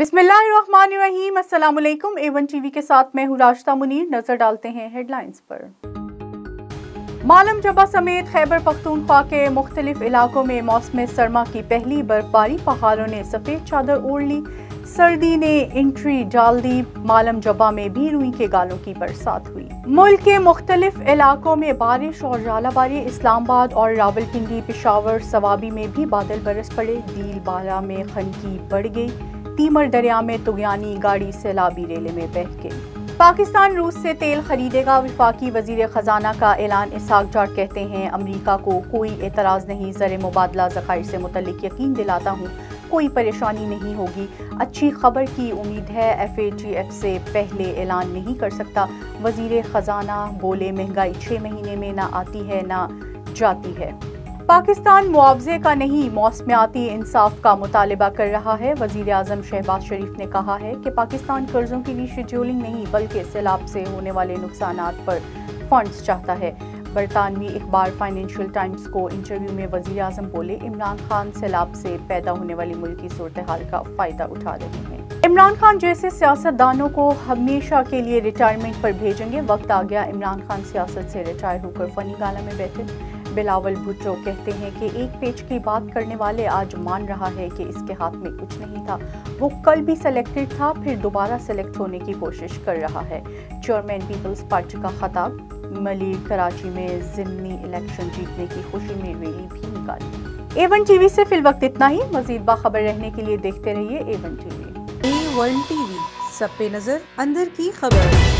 बिस्मिल्लाहिर्रहमानिर्रहीम। अस्सलाम वालेकुम। A1 टीवी के साथ मैं हूँ राशिदा मुनीर। नजर डालते हैं हेडलाइंस पर। मालम जबा समेत खैबर पख्तूनख्वा के मुख्तलिफ इलाकों में मौसम सरमा की पहली बर्फबारी। पहाड़ों ने सफेद चादर ओढ़ ली, सर्दी ने एंट्री डाल दी। मालम जबा में भी रुई के गालों की बरसात हुई। मुल्क के मुख्तलिफ इलाकों में बारिश और झालाबारी। इस्लामाबाद और रावलपिंडी, पेशावर, सवाबी में भी बादल बरस पड़े। डील बाला में खनकी बढ़ गई। तीमर दरिया में तुगयानी गाड़ी सैलाबी रेले में बह गई। पाकिस्तान रूस से तेल खरीदेगा। वफाकी वजीर खजाना का ऐलान। इसहाक जाट कहते हैं अमरीका को कोई एतराज़ नहीं, ज़र मुबादला ज़खायर से मुतल्लिक यकीन दिलाता हूँ, कोई परेशानी नहीं होगी। अच्छी खबर की उम्मीद है। FATF से पहले ऐलान नहीं कर सकता। वजीर खजाना बोले महंगाई 6 महीने में ना आती है ना जाती है। पाकिस्तान मुआवजे का नहीं मौसमियाती इंसाफ का मुतालबा कर रहा है। वजीर आज़म शहबाज शरीफ ने कहा है कि पाकिस्तान कर्जों की रीशेड्यूलिंग नहीं बल्कि सैलाब से होने वाले नुकसानात पर फंड्स चाहता है। बरतानवी अखबार फाइनेंशियल टाइम्स को इंटरव्यू में वजीर आज़म बोले इमरान खान सैलाब से पैदा होने वाली मुल्की सूरत हाल का फ़ायदा उठा रहे हैं। इमरान खान जैसे सियासतदानों को हमेशा के लिए रिटायरमेंट पर भेजेंगे। वक्त आ गया इमरान खान सियासत से रिटायर होकर फनी गाला में बैठे। बिलावल भुट्टो कहते हैं कि एक पेज की बात करने वाले आज मान रहा है कि इसके हाथ में कुछ नहीं था। वो कल भी सिलेक्टेड था, फिर दोबारा सिलेक्ट होने की कोशिश कर रहा है। चेयरमैन पीपल्स पार्टी का खिताब। मलिक कराची में ज़िमनी इलेक्शन जीतने की खुशी में रैली भी निकाली। A1 टीवी से फिल वक्त इतना ही। मजीद बाखबर रहने के लिए देखते रहिए A1 टीवी। A1 टीवी, सब पे नजर, अंदर की खबर।